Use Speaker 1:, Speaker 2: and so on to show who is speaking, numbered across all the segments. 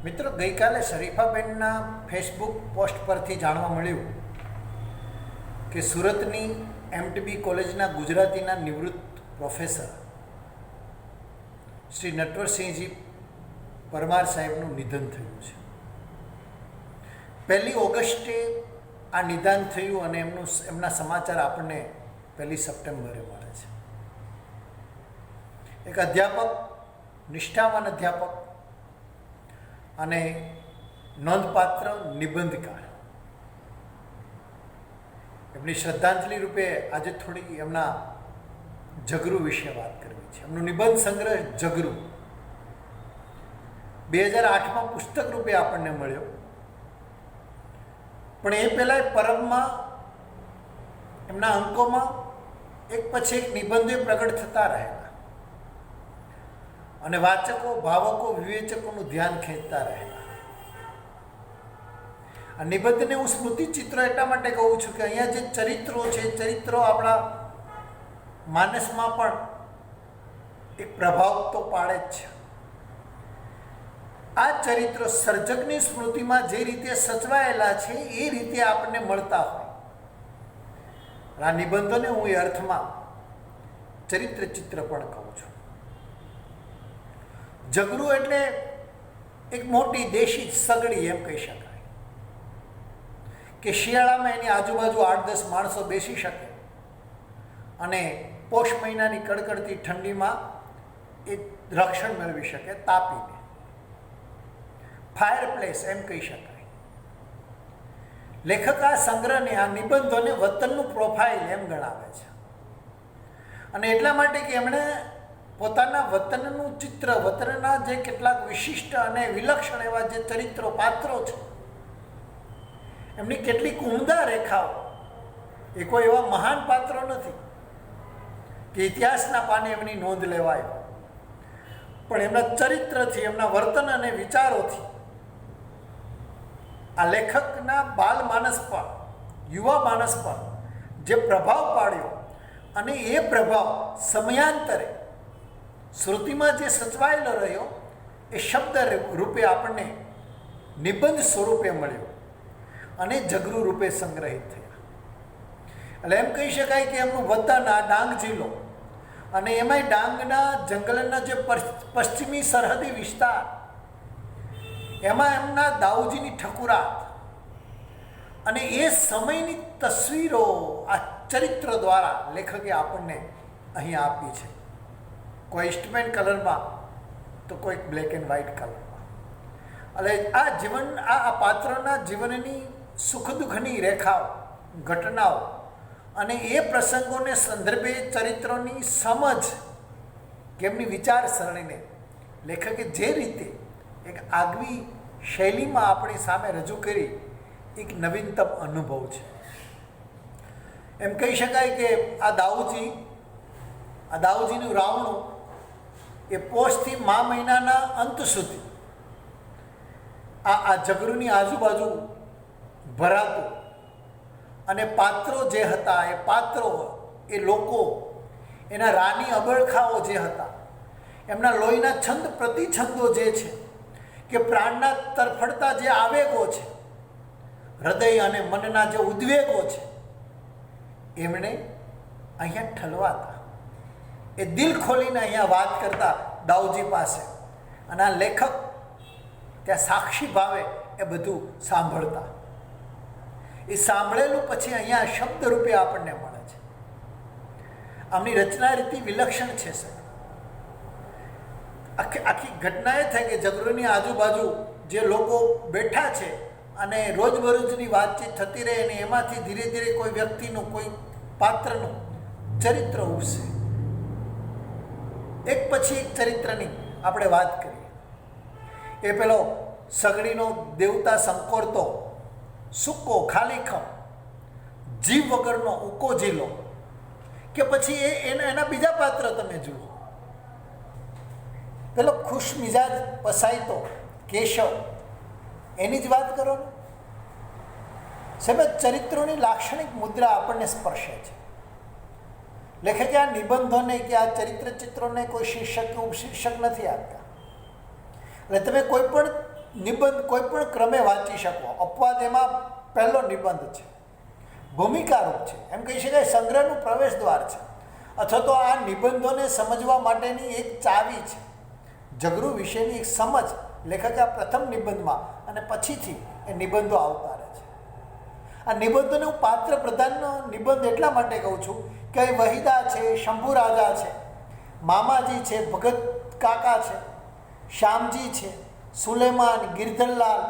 Speaker 1: મિત્રો, ગઈકાલે શરીફાબેનના Facebook post પરથી જાણવા મળ્યું કે સુરતની એમટીબી કોલેજના ગુજરાતીના નિવૃત્ત પ્રોફેસર શ્રી નટવરસિંહજી પરમાર સાહેબનું નિધન થયું છે. 1 ઓગસ્ટે આ નિદાન થયું અને એમના સમાચાર આપણને 1 સપ્ટેમ્બરે મળે છે. એક અધ્યાપક, નિષ્ઠાવાન અધ્યાપક અને નોંધપાત્ર નિબંધકાર. એમની શ્રદ્ધાંજલિ રૂપે આજે થોડી એમના જગરુ વિશે વાત કરવી છે. એમનો નિબંધ સંગ્રહ જગરુ 2008માં પુસ્તક રૂપે આપણને મળ્યો, પણ એ પહેલાં પરબમાં એમના અંકોમાં એક પછી એક નિબંધો પ્રગટ થતા રહેલા અને વાચકો, ભાવકો, વિવેચકોનું ધ્યાન ખેંચતા રહેલા. આ નિબંધને હું સ્મૃતિ ચિત્ર એટલા માટે કહું છું કે અહીંયા જે ચરિત્રો છે, ચરિત્રો આપણા માનસમાં પણ એક પ્રભાવ તો પાડે જ છે. આ ચરિત્રો સર્જકની સ્મૃતિમાં જે રીતે સચવાયેલા છે એ રીતે આપણને મળતા હોય. આ નિબંધોને હું એ અર્થમાં ચરિત્ર ચિત્ર પણ કહું છું. જગરુ એટલે એક મોટી દેશી સગડી એમ કહી શકાય કે શિયાળામાં એની આજુબાજુ 8-10 માણસો બેસી શકે અને પોષ મહિનાની કડકડતી ઠંડીમાં એ રક્ષણ મેળવી શકે તાપીને. ફાયર પ્લેસ એમ કહી શકાય. લેખક આ સંગ્રહને, આ નિબંધોને વતનનું પ્રોફાઇલ એમ ગણાવે છે અને એટલા માટે કે એમણે પોતાના વતનનું ચિત્ર, વતનના જે કેટલાક વિશિષ્ટ અને વિલક્ષણ એવા જે ચરિત્રો, પાત્રો છે, એમની કેટલીક ઉમદા રેખાઓ, એ કોઈ એવા મહાન પાત્રો નથી કે ઇતિહાસના પાને એમની નોંધ લેવાય, પણ એમના ચરિત્રથી, એમના વર્તન અને વિચારોથી આ લેખકના બાલ માનસ પર, યુવા માનસ પર જે પ્રભાવ પાડ્યો અને એ પ્રભાવ સમયાંતરે શ્રુતિમાં જે સચવાયેલો રહ્યો એ શબ્દ રૂપે આપણને નિબંધ સ્વરૂપે મળ્યો અને જગરુ રૂપે સંગ્રહિત થયા. એટલે એમ કહી શકાય કે એમનું વતન આ ડાંગ જિલ્લો અને એમાંય ડાંગના જંગલના જે પશ્ચિમી સરહદી વિસ્તાર, એમાં એમના દાઉજીની ઠકુરાત અને એ સમયની તસવીરો આ ચરિત્ર દ્વારા લેખકે આપણને અહીં આપી છે. કોઈ ઇસ્ટમેન કલરમાં તો કોઈક બ્લેક એન્ડ વ્હાઇટ કલરમાં. એટલે આ જીવન, આ પાત્રોના જીવનની સુખ દુઃખની રેખાઓ, ઘટનાઓ અને એ પ્રસંગોને સંદર્ભે ચરિત્રોની સમજ કે એમની વિચારસરણીને લેખકે જે રીતે એક આગવી શૈલીમાં આપણી સામે રજૂ કરી, એક નવીનતમ અનુભવ છે. એમ કહી શકાય કે આ દાઉજીનું રાવણું એ પોષથી મા મહિનાના અંત સુધી આ જગરુની આજુબાજુ ભરાતું અને પાત્રો જે હતા, એ પાત્રો, એ લોકો, એના રાની અબળખાઓ જે હતા, એમના લોહીના છંદ પ્રતિછંદો જે છે, કે પ્રાણના તરફડતા જે આવેગો છે, હૃદય અને મનના જે ઉદ્વેગો છે, એમણે અહીંયા ઠલવાતા, એ દિલ ખોલીને અહીંયા વાત કરતા દાઉજી પાસે, અને આ લેખક ત્યાં સાક્ષી ભાવે એ બધું સાંભળતા. એ સાંભળેલું પછી અહીંયા શબ્દ રૂપે આપણને મળે છે. આમની રચના રીતિ વિલક્ષણ છે સર. આખી ઘટના એ થાય કે જગરુની આજુબાજુ જે લોકો બેઠા છે અને રોજબરોજની વાતચીત થતી રહે અને એમાંથી ધીરે ધીરે કોઈ વ્યક્તિનું, કોઈ પાત્રનું ચરિત્ર ઉપસે. એક પછી એક ચરિત્રની આપણે વાત કરીએ. એ પેલો સગડીનો દેવતા સંકોરતો, સૂકો, ખાલીખમ, જીવ વગરનો ઉકો જિલ્લો, કે પછી એના બીજા પાત્ર તમે જુઓ. પેલો ખુશ મિજાજ પસાયતો કેશવ, એની જ વાત કરો ને સાહેબ. ચરિત્રોની લાક્ષણિક મુદ્રા આપણને સ્પર્શે છે. લેખકે આ નિબંધોને કે આ ચરિત્ર ચિત્રોને કોઈ શીર્ષક કે ઉપશીર્ષક નથી આપતા. એટલે તમે કોઈ પણ નિબંધ કોઈ પણ ક્રમે વાંચી શકો. અપવાદ એમાં પહેલો નિબંધ છે, ભૂમિકારૂપ છે, એમ કહી શકાય સંગ્રહનું પ્રવેશ દ્વાર છે, અથવા તો આ નિબંધોને સમજવા માટેની એક ચાવી છે. જગરુ વિશેની એક સમજ લેખકે આ પ્રથમ નિબંધમાં અને પછીથી એ નિબંધો આવતા રહે છે. આ નિબંધોને હું પાત્ર પ્રધાનનો નિબંધ એટલા માટે કહું છું કે વહીદા છે, શંભુ રાજા છે, મામાજી છે, ભગત કાકા છે, શ્યામજી છે, સુલેમાન, ગિરધરલાલ,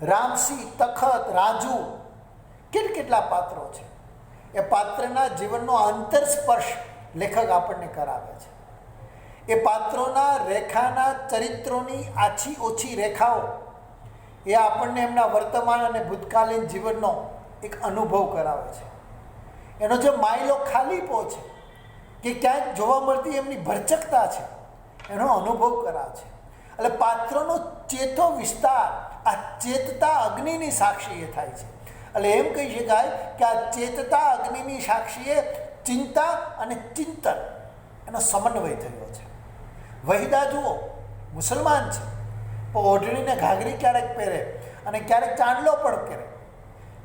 Speaker 1: રામસિંહ, તખત, રાજુ, કેટલા પાત્રો છે. એ પાત્રના જીવનનો અંતરસ્પર્શ લેખક આપણને કરાવે છે. એ પાત્રોના રેખાના ચરિત્રોની આછી ઓછી રેખાઓ એ આપણને એમના વર્તમાન અને ભૂતકાલીન જીવનનો એક અનુભવ કરાવે છે. એનો જે માયલો ખાલીપો છે કે ક્યાંક જોવા મળતી એમની ભરચકતા છે એનો અનુભવ કરાવે છે. એટલે પાત્રોનો ચેતો વિસ્તાર આ ચેતતા અગ્નિની સાક્ષીએ થાય છે. એટલે એમ કહી શકાય કે આ ચેતતા અગ્નિની સાક્ષીએ ચિંતા અને ચિંતન એનો સમન્વય થયો છે. વહીદા જુઓ, મુસલમાન છે, પણ ઓઢણીને ઘાઘરી ક્યારેક પહેરે અને ક્યારેક ચાંદલો પણ પહેરે.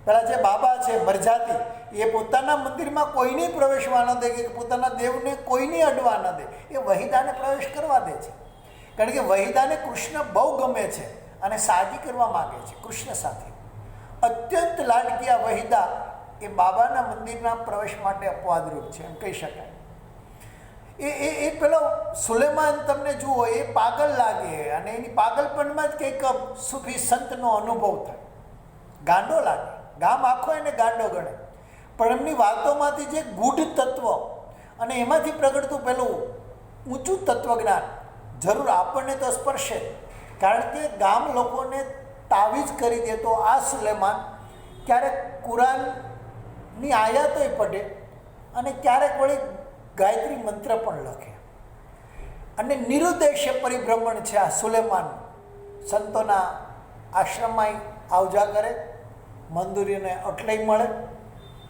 Speaker 1: પેલા જે બાબા છે મરજાતી, એ પોતાના મંદિરમાં કોઈને પ્રવેશવા ન દે કે પોતાના દેવને કોઈને અડવા ન દે, એ વહીદાને પ્રવેશ કરવા દે છે. કારણ કે વહીદાને કૃષ્ણ બહુ ગમે છે અને સાજી કરવા માગે છે કૃષ્ણ સાથે. અત્યંત લાડકી આ વહીદા એ બાબાના મંદિરના પ્રવેશ માટે અપવાદરૂપ છે એમ કહી શકાય. એ પેલો સુલેમાન તમને જુઓ, એ પાગલ લાગે અને એની પાગલપણમાં જ કંઈક સૂફી સંતનો અનુભવ થાય, ગાંડો લાગે, ગામ આખો એને ગાંડો ગણે. પણ એમની વાતોમાંથી જે ગૂઢ તત્વ અને એમાંથી પ્રગટતું પેલું ઊંચું તત્વજ્ઞાન જરૂર આપણને તો સ્પર્શે. કારણ કે ગામ લોકોને તાવીજ કરી દેતો આ સુલેમાન ક્યારેક કુરાનની આયાતોય પડે અને ક્યારેક વળી ગાયત્રી મંત્ર પણ લખે. અને નિરુદ્દેશ્ય પરિભ્રમણ છે આ સુલેમાન. સંતોના આશ્રમમાં આવજા કરે, મંદિરોને અટલાઈ મળે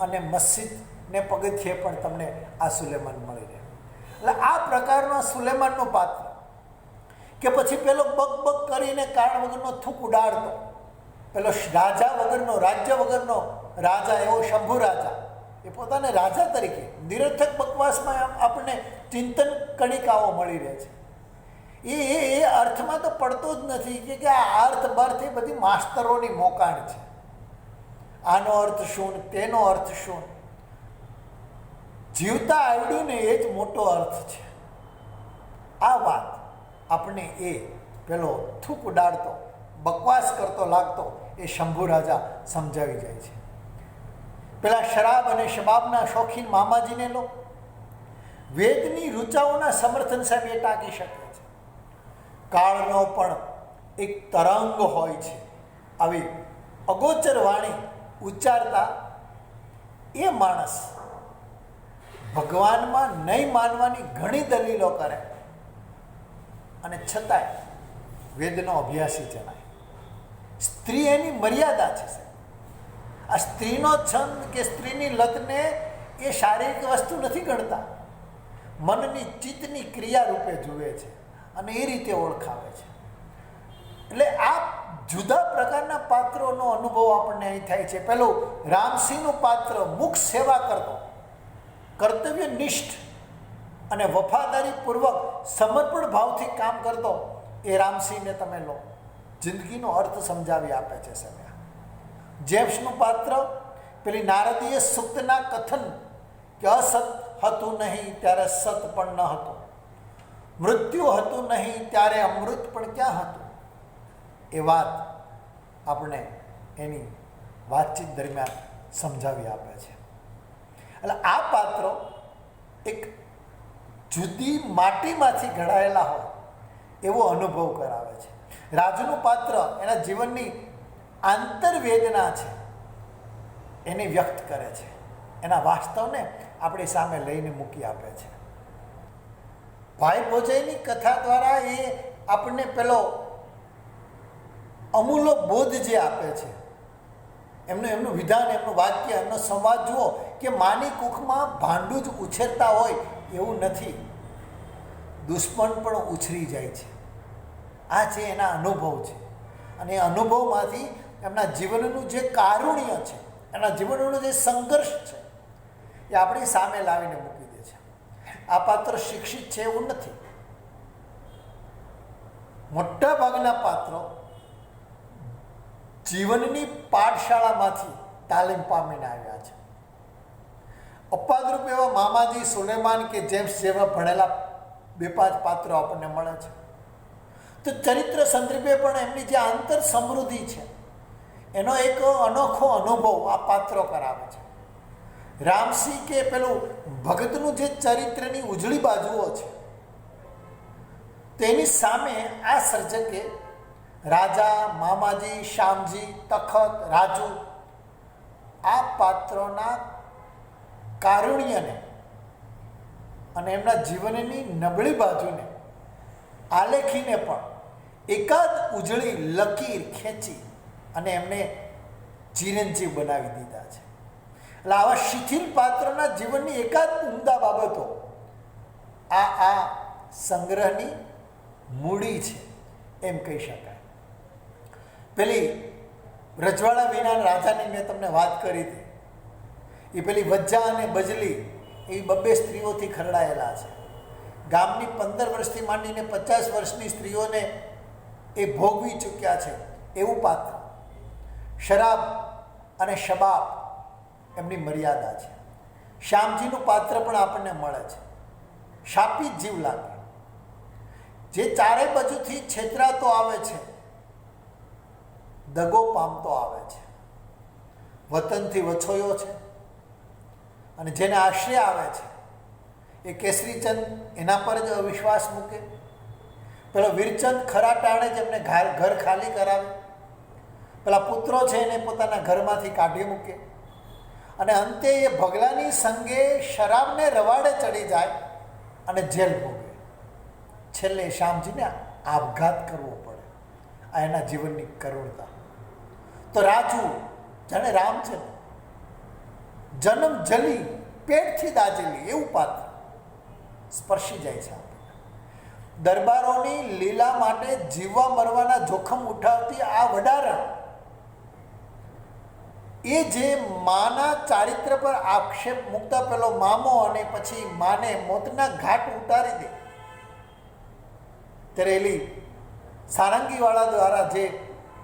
Speaker 1: અને મસ્જિદને પગથિયે પણ તમને આ સુલેમાન મળી રહે. એટલે આ પ્રકારનો સુલેમાનનો પાત્ર કે પછી પેલો બક કરીને કારણ વગરનો થૂક ઉડાડતો, પેલો રાજા વગરનો, રાજ્ય વગરનો રાજા, એવો શંભુ રાજા, એ પોતાને રાજા તરીકે નિરર્થક બકવાસમાં આપણને ચિંતન કણિકાઓ મળી રહે છે. એ અર્થમાં તો પડતો જ નથી કે આ અર્થ બર્થ એ બધી માસ્તરોની મોકાણ છે. આનો અર્થ શું, તેનો અર્થ શું, જીવતા આવડ્યું ને એ જ મોટો અર્થ છે. આ વાત આપણે એ પેલો થૂક ઉડાડતો, બકવાસ કરતો લાગતો એ શંભુ રાજા સમજાવી જાય છે. પેલા શરાબ અને શબાબના શોખીન મામાજીને લો, વેદની ઋચાઓના સમર્થન સાહેબ એ ટાંકી શકે છે. કાળનો પણ એક તરંગ હોય છે, આવી અગોચર વાણી ઉચ્ચારતા એ માણસ ભગવાનમાં નહીં માનવાની ઘણી દલીલો કરે અને છતાંય વેદનો અભ્યાસી જણાય. સ્ત્રી એની મર્યાદા છે સાહેબ. આ સ્ત્રીનો છંદ કે સ્ત્રીની લતને એ શારીરિક વસ્તુ નથી ગણતા, મનની ચિત્તની ક્રિયા રૂપે જુએ છે અને એ રીતે ઓળખાવે છે. એટલે આ જુદા પ્રકારના પાત્રોનો અનુભવ આપણને અહીં થાય છે. પેલું રામસિંહનું પાત્ર મુખ સેવા કરતો, કર્તવ્યનિષ્ઠ અને વફાદારીપૂર્વક સમર્પણ ભાવથી કામ કરતો એ રામસિંહને તમે લો, જિંદગીનો અર્થ સમજાવી આપે છે સાહેબ. જેમ્સનું પાત્ર પેલી નારદીય સૂક્તના કથન કે અસત હતું નહીં ત્યારે સત પણ ન હતું, મૃત્યુ હતું નહીં ત્યારે અમૃત પણ ક્યાં હતું, એ વાત આપણે એની વાતચીત દરમિયાન સમજાવી આપે છે. એટલે આ પાત્રો એક જુદી માટીમાંથી ઘડાયેલા હોય એવો અનુભવ કરાવે છે. રાજુનું પાત્ર એના જીવનની આંતરવેદના છે એને વ્યક્ત કરે છે, એના વાસ્તવને આપણી સામે લઈને મૂકી આપે છે. ભાઈ ભોજાઈની કથા દ્વારા એ આપણને પેલો અમૂલ્ય બોધ જે આપે છે, એમનું વિધાન, એમનું વાક્ય, એમનો સંવાદ જુઓ કે માની કુખમાં ભાંડું જ ઉછેરતા હોય એવું નથી, દુશ્મન પણ ઉછરી જાય છે. આ છે એના અનુભવ છે. અને એ અનુભવમાંથી એમના જીવનનું જે કારુણ્ય છે, એના જીવનનો જે સંઘર્ષ છે, એ આપણી સામે લાવીને મૂકી દે છે. આ પાત્ર શિક્ષિત છે એવું નથી. મોટા ભાગના પાત્રો જીવનની પાઠશાળામાંથી તાલીમ પામીને આવ્યા છે. અપાદરૂપ એવા મામાજી, સુલેમાન કે જેમ્સ જેવા ભણેલા 2-5 પાત્રો આપણને મળે છે. તો ચરિત્ર સંદર્ભે પણ એમની જે આંતર સમૃદ્ધિ છે એનો એક અનોખો અનુભવ આ પાત્રો કરાવે છે. રામસિંહ કે પેલું ભગતનું જે ચરિત્રની ઉજળી બાજુઓ છે તેની સામે આ સર્જકે રાજા, મામાજી, શ્યામજી, તખત, રાજુ આ પાત્રોના કારુણ્યને અને એમના જીવનની નબળી બાજુને આલેખીને પણ એકાદ ઉજળી લકીર ખેંચી અને એમને ચિરંજીવ બનાવી દીધા છે. એટલે આવા શિથિલ પાત્રોના જીવનની એકાદ ઉમદા બાબતો આ સંગ્રહની મૂડી છે એમ કહી શકાય. પેલી રજવાડા વિના રાજાની મેં તમને વાત કરી હતી, એ પેલી વજ્જા અને બજલી એ 2 સ્ત્રીઓથી ખરડાયેલા છે. ગામની 15 વર્ષથી માંડીને 50 વર્ષની સ્ત્રીઓને એ ભોગવી ચૂક્યા છે એવું પાત્ર. શરાબ અને શબાબ એમની મર્યાદા છે. શ્યામજીનું પાત્ર પણ આપણને મળે છે. શાપિત જીવ લાગે, જે ચારે બાજુથી છેતરાતો આવે છે, દગો પામતો આવે છે, વતનથી વછોયો છે અને જેને આશ્રય આવે છે એ કેસરીચંદ એના પર જ અવિશ્વાસ મૂકે. પેલો વીરચંદ ખરા ટાણે જ એમને ઘર ખાલી કરાવે. પેલા પુત્રો છે એને પોતાના ઘરમાંથી કાઢી મૂકે અને અંતે એ ભગલાની સંગે શરાબને રવાડે ચડી જાય અને જેલ ભોગે. છેલ્લે શ્યામજીને આપઘાત કરવો પડે. આ એના જીવનની કરુણતા. તો રાજુ જાણે રામ છે, જન્મ જલી પેટથી દાજેલી એવું પાત્ર સ્પર્શી જાય છે. દરબારોની લીલા માટે જીવવા મરવાના જોખમ ઉઠાવતી આ વડારણ એ જે માના ચારિત્ર પર આક્ષેપ મૂકતા પેલો મામો અને પછી માને મોતના ઘાટ ઉતારી દે ત્યારે એલી સારંગીવાળા દ્વારા જે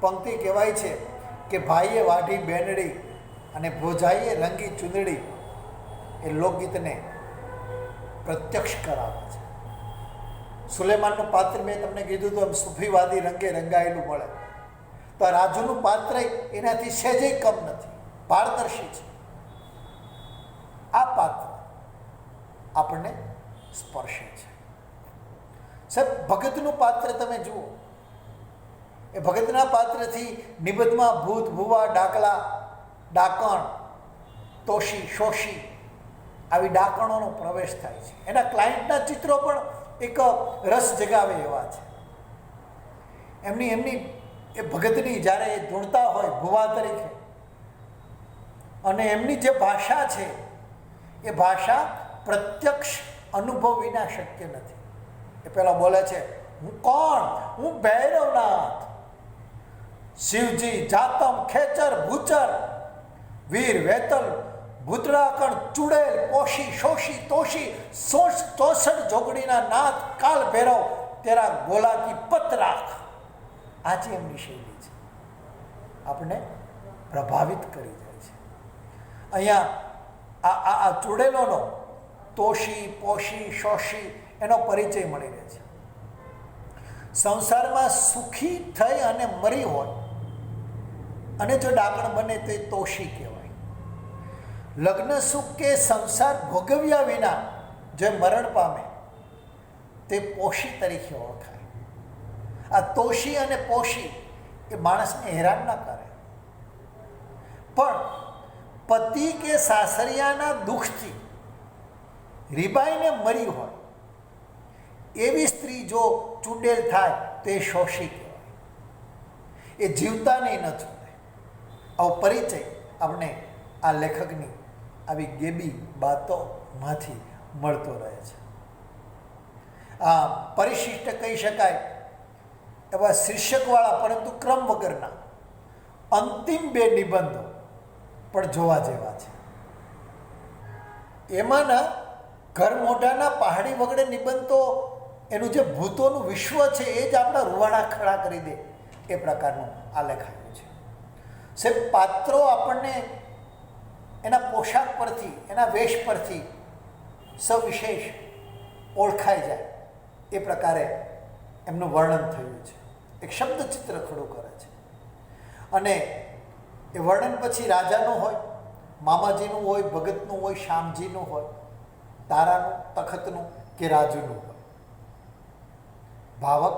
Speaker 1: પંક્તિ કહેવાય છે કે ભાઈએ વાઢી બેનડી અને ભોજાઈએ રંગી ચૂંદડી, એ લોકગીતને પ્રત્યક્ષ કરાવે છે. સુલેમાનનું પાત્ર મેં તમને કીધું તો એમ સુફીવાદી રંગે રંગાયેલું મળે. તો આ રાજુનું પાત્ર એનાથી સહેજે કમ નથી, પારદર્શી છે. આ પાત્ર આપણને સ્પર્શે છે. સાહેબ, ભગતનું પાત્ર તમે જુઓ, એ ભગતના પાત્રથી નિબંધમાં ભૂત, ભૂવા, ડાકલા, ડાકણ, તોશી, શોષી આવી ડાકણોનો પ્રવેશ થાય છે. એના ક્લાયન્ટના ચિત્રો પણ એક રસ જગાવે એવા છે. એમની એ ભગતની જ્યારે એ ધૂણતા હોય ભુવા તરીકે અને એમની જે ભાષા છે એ ભાષા પ્રત્યક્ષ અનુભવ વિના શક્ય નથી. એ પેલા બોલે છે, હું કોણ? હું ભૈરવનાથ, શિવજી, જાતમ, ખેચર, ભૂચર, વીર, વેતલ, ભૂતરાકણ, ચુડેલ, પોશી, શોષી, તોશી, 64 જોગડીના નાથ, કાલ ભૈરવ, તેરા ગોલા કી પત રાખ. આજે એમની શૈલી છે, આપણને પ્રભાવિત કરી જાય છે. અહીંયા આ ચુડેલોનો તોશી, પોશી, શોષી એનો પરિચય મળી રહે છે. સંસારમાં સુખી થઈ અને મરી હોય અને જો ડાકણ બને તો એ તોશી કહેવાય. લગ્ન સુખ કે સંસાર ભોગવ્યા વિના જે મરણ પામે તે પોશી તરીકે ઓળખાય. આ તોશી અને પોશી એ માણસને હેરાન ના કરે, પણ પતિ કે સાસરિયાના દુઃખથી રીબાઈને મરી હોય એવી સ્ત્રી જો ચૂંડેલ થાય તો એ શોષી કહેવાય. એ જીવતાની ન છૂટે. આવો પરિચય આપણે આ લેખકની આવી ગેબી બાતોમાંથી મળતો રહે છે. આ પરિશિષ્ટ કહી શકાય એવા શીર્ષકવાળા પરંતુ ક્રમ વગરના અંતિમ 2 નિબંધો પણ જોવા જેવા છે. એમાંના ઘર મોઢાના પહાડી વગડે નિબંધ તો એનું જે ભૂતોનું વિશ્વ છે એ જ આપણા રૂવાડા ખડા કરી દે એ પ્રકારનું આલેખ આવ્યું છે. સાહેબ, પાત્રો આપણને એના પોશાક પરથી, એના વેશ પરથી સવિશેષ ઓળખાઈ જાય એ પ્રકારે એમનું વર્ણન થયું છે. એક શબ્દ ચિત્ર ખડું કરે છે અને એ વર્ણન પછી રાજાનું હોય, મામાજીનું હોય, ભગતનું હોય, શ્યામજીનું હોય, તારાનું, તખતનું કે રાજુનું હોય. ભાવક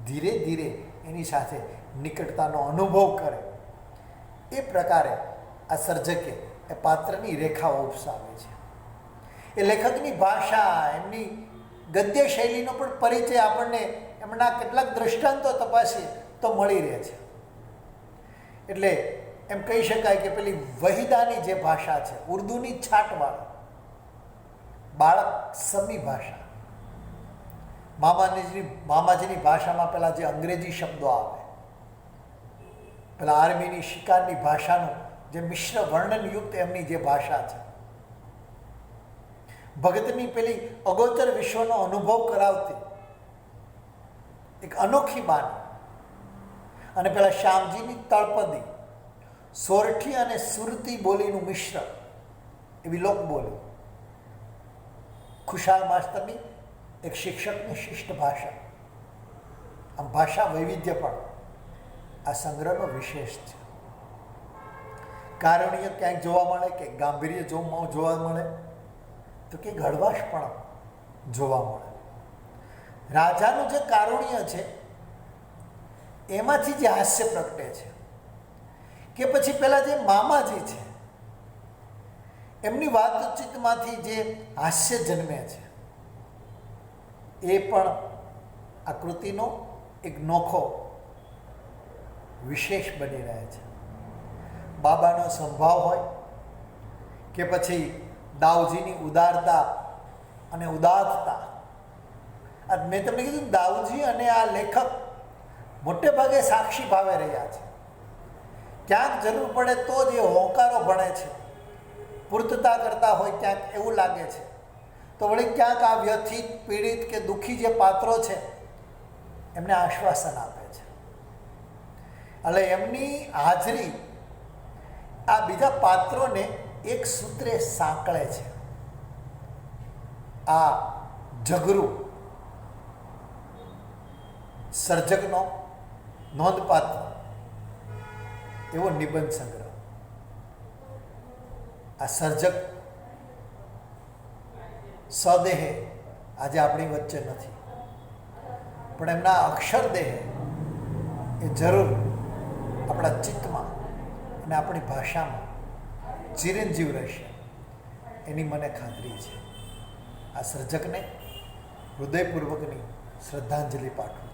Speaker 1: ધીરે ધીરે એની સાથે નિકટતાનો અનુભવ કરે એ પ્રકારે આ સર્જકે એ પાત્રની રેખાઓ ઉપસાવે છે. એ લેખકની ભાષા, એમની ગદ્ય શૈલીનો પણ પરિચય આપણને એમના કેટલાક દ્રષ્ટાંતો તપાસીએ તો મળી રહે છે. એટલે એમ કહી શકાય કે પેલી વહીદાની જે ભાષા છે, ઉર્દુની છાટવાળી બાળક સમી ભાષા, મામાજીની ભાષામાં પેલા જે અંગ્રેજી શબ્દો આવે, પેલા આર્મીની શિકારની ભાષાનું જે મિશ્ર વર્ણનયુક્ત એમની જે ભાષા છે, ભગતની પેલી અગોચર વિશ્વનો અનુભવ કરાવતી એક અનોખી બાની, અને પેલા શ્યામજીની તળપદી સોરઠી અને સુરતી બોલીનું મિશ્ર એવી લોકબોલી, ખુશાલ માસ્તરની એક શિક્ષકની શિષ્ટ ભાષા. આમ ભાષા વૈવિધ્ય પણ આ સંગ્રહનો વિશેષ છે. કારુણ્ય ક્યાંક જોવા મળે, કે ગાંભીર્ય જોવા મળે, તો કે હળવાશ પણ જોવા મળે. રાજાનું જે કારુણ્ય છે એમાંથી જે હાસ્ય પ્રગટે છે, કે પછી પેલા જે મામાજી છે એમની વાતચીતમાંથી જે હાસ્ય જન્મે છે, એ પણ આ કૃતિનો એક નોખો વિશેષ બની રહે છે. બાબાનો સંભાવ હોય કે પછી દાઉજીની ઉદારતા અને ઉદાત્તતા. મેં તમને કીધું, દાઉજી અને આ લેખક મોટે ભાગે સાક્ષી ભાવે રહ્યા છે. ક્યાંક જરૂર પડે તો જ એ હોંકારો ભણે છે, પૂર્તતા કરતા હોય ક્યાંક એવું લાગે છે, તો વળી ક્યાંક આ વ્યથિત, પીડિત કે દુઃખી જે પાત્રો છે એમને આશ્વાસન આપે છે. એટલે એમની હાજરી આ બીજા પાત્રોને એક સૂત્રે સાંકળે છે. આ જગરું સર્જકનો નોંધપાત્ર એવો નિબંધ સંગ્રહ. આ સર્જક સદેહે આજે આપણી વચ્ચે નથી, પણ એમના અક્ષરદેહે એ જરૂર આપણા ચિત્તમાં અને આપણી ભાષામાં ચિરંજીવ રહેશે એની મને ખાતરી છે. આ સર્જકને હૃદયપૂર્વકની શ્રદ્ધાંજલિ પાઠવું.